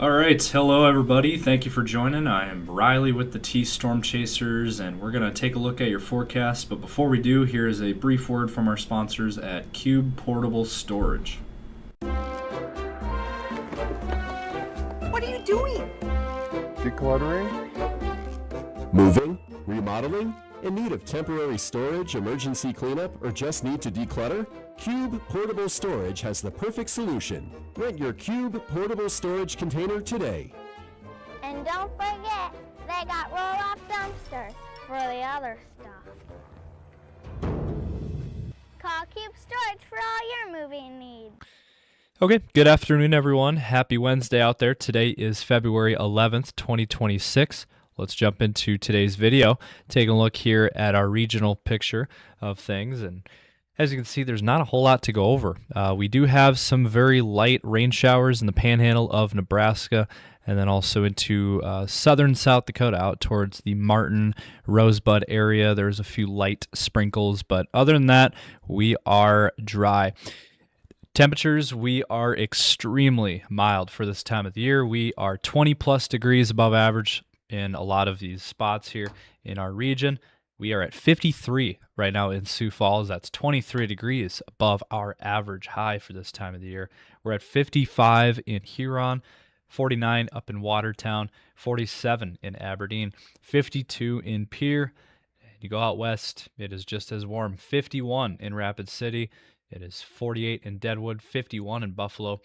All right, hello everybody. Thank you for joining. I am Riley with the T Storm Chasers, and we're going to take a look at your forecast. But before we do, here is a brief word from our sponsors at Cube Portable Storage. What are you doing? Decluttering? Moving? Remodeling? In need of temporary storage, emergency cleanup, or just need to declutter? Cube Portable Storage has the perfect solution. Rent your Cube Portable Storage container today. And don't forget, they got roll-off dumpsters for the other stuff. Call Cube Storage for all your moving needs. Okay, good afternoon, everyone. Happy Wednesday out there. Today is February 11th, 2026. Let's jump into today's video. Take a look here at our regional picture of things. And as you can see, there's not a whole lot to go over. We do have some very light rain showers in the panhandle of Nebraska and then also into southern South Dakota out towards the Martin, Rosebud area. There's a few light sprinkles, but other than that, we are dry. Temperatures, we are extremely mild for this time of the year. We are 20 plus degrees above average in a lot of these spots here in our region. We are at 53 right now in Sioux Falls. That's 23 degrees above our average high for this time of the year. We're at 55 in Huron, 49 up in Watertown, 47 in Aberdeen, 52 in Pierre. You go out west, it is just as warm. 51 in Rapid City. It is 48 in Deadwood, 51 in Buffalo.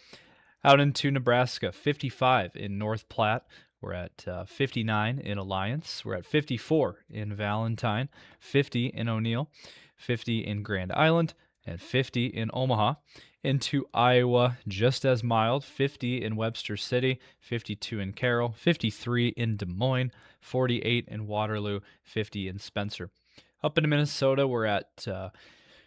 Out into Nebraska, 55 in North Platte. We're at 59 in Alliance. We're at 54 in Valentine, 50 in O'Neill, 50 in Grand Island, and 50 in Omaha. Into Iowa, just as mild, 50 in Webster City, 52 in Carroll, 53 in Des Moines, 48 in Waterloo, 50 in Spencer. Up into Minnesota, we're at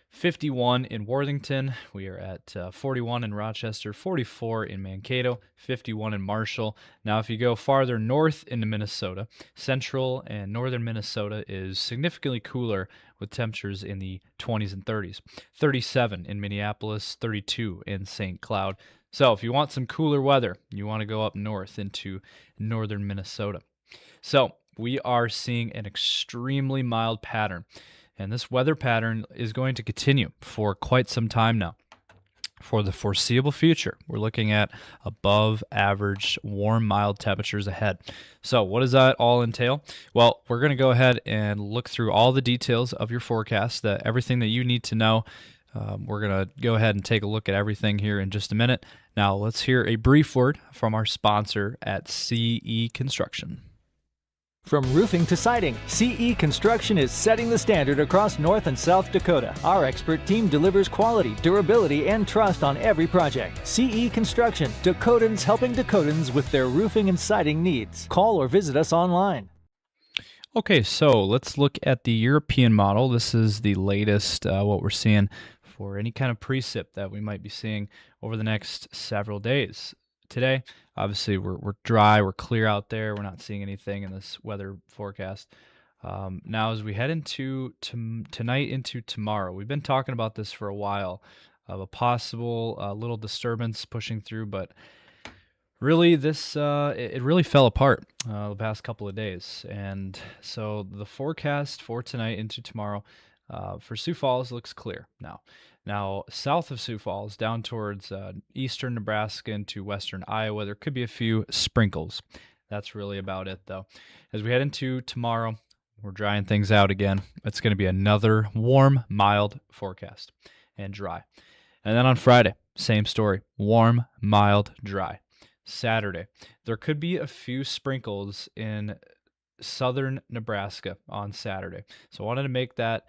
51 in Worthington. We are at 41 in Rochester, 44 in Mankato, 51 in Marshall. Now, if you go farther north into Minnesota, central and northern Minnesota is significantly cooler with temperatures in the 20s and 30s. 37 in Minneapolis, 32 in St. Cloud. So if you want some cooler weather, you want to go up north into northern Minnesota. So we are seeing an extremely mild pattern. And this weather pattern is going to continue for quite some time now. For the foreseeable future, we're looking at above average warm, mild temperatures ahead. So what does that all entail? Well, we're going to go ahead and look through all the details of your forecast, everything that you need to know. We're going to go ahead and take a look at everything here in just a minute. Now, let's hear a brief word from our sponsor at CE Construction. From roofing to siding, CE Construction is setting the standard across North and South Dakota. Our expert team delivers quality, durability, and trust on every project. CE Construction, Dakotans helping Dakotans with their roofing and siding needs. Call or visit us online. Okay, so let's look at the European model. This is the latest, what we're seeing for any kind of precip that we might be seeing over the next several days. Today, obviously, we're dry, we're clear out there. We're not seeing anything in this weather forecast. Now, as we head into tonight into tomorrow, we've been talking about this for a while, of a possible little disturbance pushing through, but really this it really fell apart the past couple of days. And so the forecast for tonight into tomorrow for Sioux Falls looks clear now. Now, south of Sioux Falls, down towards eastern Nebraska into western Iowa, there could be a few sprinkles. That's really about it, though. As we head into tomorrow, we're drying things out again. It's going to be another warm, mild forecast and dry. And then on Friday, same story. Warm, mild, dry. Saturday, there could be a few sprinkles in southern Nebraska on Saturday. So I wanted to make that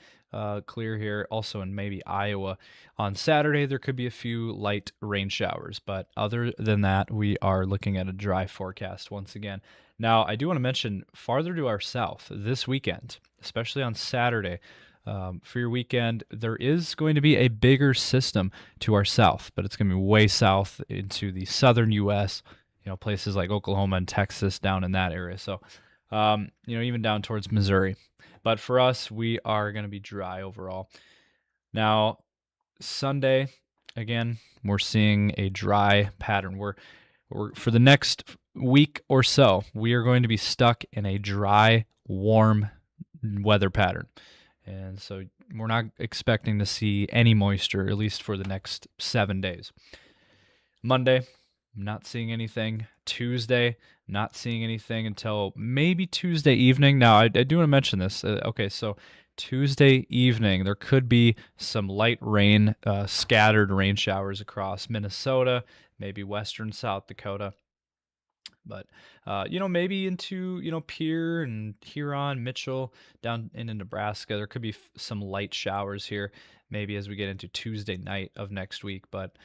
clear here. Also in maybe Iowa. On Saturday, there could be a few light rain showers. But other than that, we are looking at a dry forecast once again. Now, I do want to mention farther to our south this weekend, especially on Saturday, for your weekend, there is going to be a bigger system to our south, but it's going to be way south into the southern U.S., places like Oklahoma and Texas down in that area. So, even down towards Missouri. But for us, we are going to be dry overall. Now, Sunday, again, we're seeing a dry pattern. We're for the next week or so, we are going to be stuck in a dry, warm weather pattern. And so we're not expecting to see any moisture, at least for the next 7 days. Monday, not seeing anything. Tuesday, not seeing anything until maybe Tuesday evening. Now, I do want to mention this. Okay, so Tuesday evening, there could be some light rain, scattered rain showers across Minnesota, maybe western South Dakota. But, maybe into, Pierre and Huron, Mitchell, down into Nebraska, there could be some light showers here, maybe as we get into Tuesday night of next week. But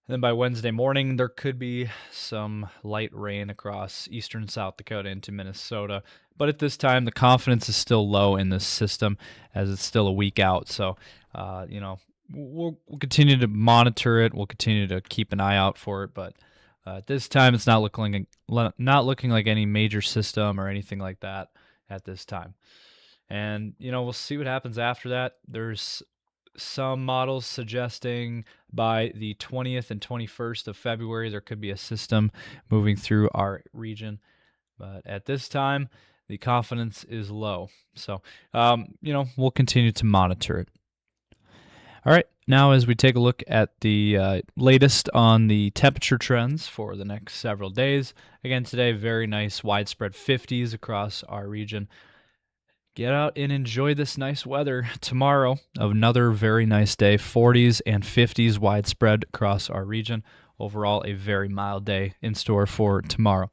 then by Wednesday morning, there could be some light rain across eastern South Dakota into Minnesota. But at this time, the confidence is still low in this system as it's still a week out. So, we'll continue to monitor it. We'll continue to keep an eye out for it. But at this time, it's not looking like any major system or anything like that at this time. And, we'll see what happens after that. There's some models suggesting by the 20th and 21st of February, there could be a system moving through our region. But at this time, the confidence is low. So, we'll continue to monitor it. All right, now as we take a look at the latest on the temperature trends for the next several days. Again, today, very nice widespread 50s across our region. Get out and enjoy this nice weather. Tomorrow, another very nice day, 40s and 50s widespread across our region. Overall, a very mild day in store for tomorrow.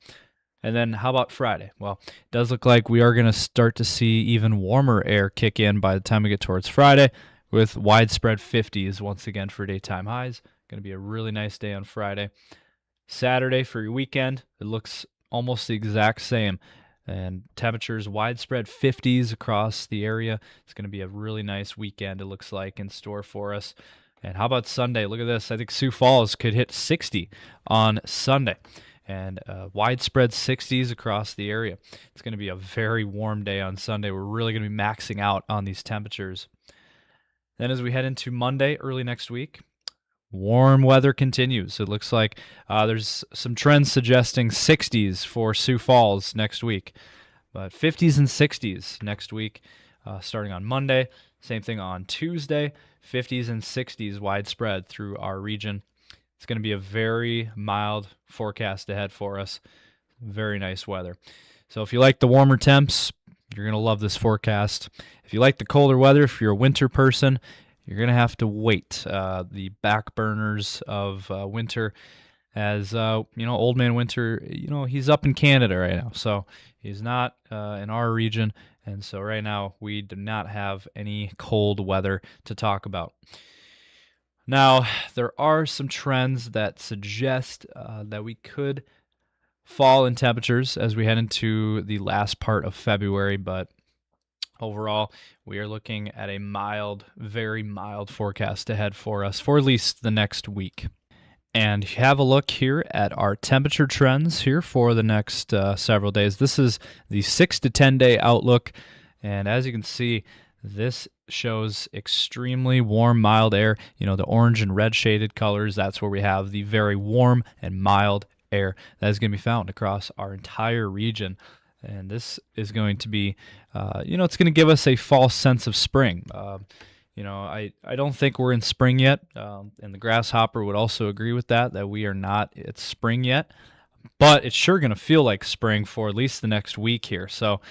And then how about Friday? Well, it does look like we are going to start to see even warmer air kick in by the time we get towards Friday, with widespread 50s once again for daytime highs. Going to be a really nice day on Friday. Saturday for your weekend, it looks almost the exact same. And temperatures widespread 50s across the area. It's going to be a really nice weekend, it looks like, in store for us. And how about Sunday? Look at this. I think Sioux Falls could hit 60 on Sunday. And widespread 60s across the area. It's going to be a very warm day on Sunday. We're really going to be maxing out on these temperatures. Then as we head into Monday, early next week, warm weather continues. It looks like there's some trends suggesting 60s for Sioux Falls next week. But 50s and 60s next week, starting on Monday. Same thing on Tuesday. 50s and 60s widespread through our region. It's going to be a very mild forecast ahead for us. Very nice weather. So if you like the warmer temps, you're going to love this forecast. If you like the colder weather, if you're a winter person, you're going to have to wait. The back burners of winter, as Old Man Winter, he's up in Canada right now. So he's not in our region. And so right now we do not have any cold weather to talk about. Now, there are some trends that suggest that we could fall in temperatures as we head into the last part of February, but overall, we are looking at a mild, very mild forecast ahead for us for at least the next week. And have a look here at our temperature trends here for the next several days. This is the 6 to 10 day outlook, and as you can see, this shows extremely warm, mild air. The orange and red shaded colors, that's where we have the very warm and mild air that is going to be found across our entire region. And this is going to be, it's going to give us a false sense of spring. I don't think we're in spring yet, and the grasshopper would also agree with that we are not at spring yet. But it's sure going to feel like spring for at least the next week here. So,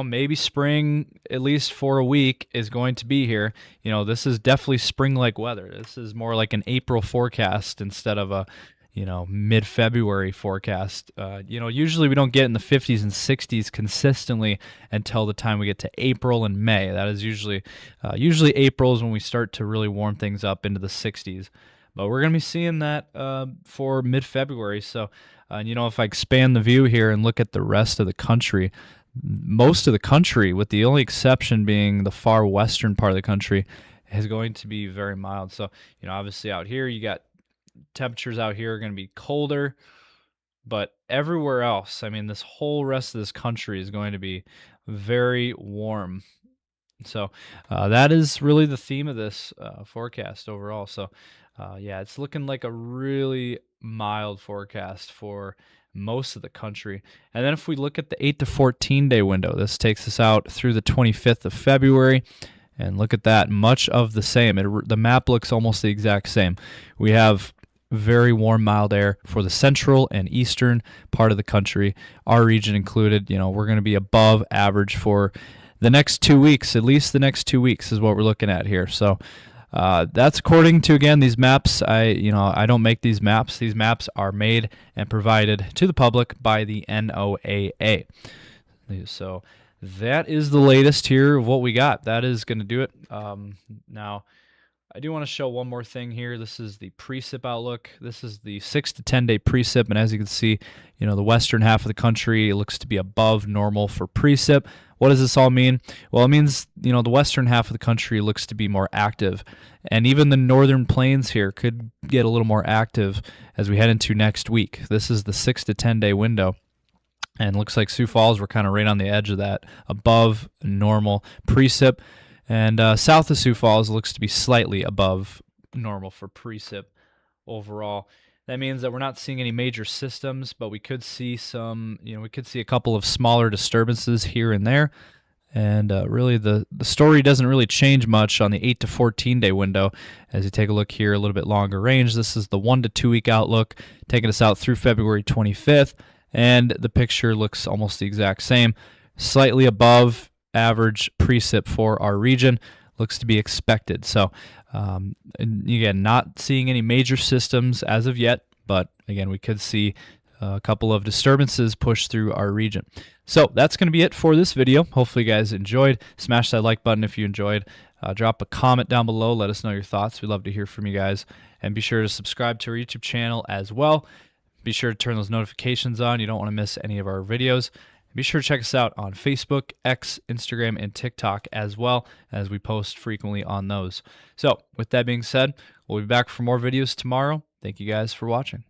maybe spring, at least for a week, is going to be here. This is definitely spring-like weather. This is more like an April forecast instead of a mid-February forecast. Usually we don't get in the 50s and 60s consistently until the time we get to April and May. That is usually April is when we start to really warm things up into the 60s. But we're going to be seeing that for mid-February. So, if I expand the view here and look at the rest of the country, most of the country, with the only exception being the far western part of the country, is going to be very mild. So, obviously out here you got temperatures out here are going to be colder, but everywhere else, this whole rest of this country is going to be very warm. So that is really the theme of this forecast overall. So it's looking like a really mild forecast for most of the country. And then if we look at the 8 to 14 day window, this takes us out through the 25th of February. And look at that, much of the same. The map looks almost the exact same. We have very warm, mild air for the central and eastern part of the country, our region included. We're going to be above average for the next 2 weeks, at least the next 2 weeks is what we're looking at here. So that's according to, again, these maps. I don't make these maps. These maps are made and provided to the public by the NOAA. So that is the latest here of what we got. That is going to do it. Now, I do want to show one more thing here. This is the precip outlook. This is the 6 to 10 day precip, and as you can see, the western half of the country looks to be above normal for precip. What does this all mean? Well, it means, the western half of the country looks to be more active, and even the northern plains here could get a little more active as we head into next week. This is the 6 to 10 day window. And looks like Sioux Falls, we're kind of right on the edge of that above normal precip. And south of Sioux Falls looks to be slightly above normal for precip overall. That means that we're not seeing any major systems, but we could see a couple of smaller disturbances here and there. And really the story doesn't really change much on the 8 to 14 day window. As you take a look here, a little bit longer range, this is the 1 to 2 week outlook, taking us out through February 25th. And the picture looks almost the exact same, slightly above average precip for our region, looks to be expected. So again, not seeing any major systems as of yet, but again, we could see a couple of disturbances push through our region. So that's going to be it for this video. Hopefully you guys enjoyed. Smash that like button if you enjoyed. Drop a comment down below. Let us know your thoughts. We'd love to hear from you guys. And be sure to subscribe to our YouTube channel as well. Be sure to turn those notifications on. You don't want to miss any of our videos. Be sure to check us out on Facebook, X, Instagram, and TikTok as well, as we post frequently on those. So with that being said, we'll be back for more videos tomorrow. Thank you guys for watching.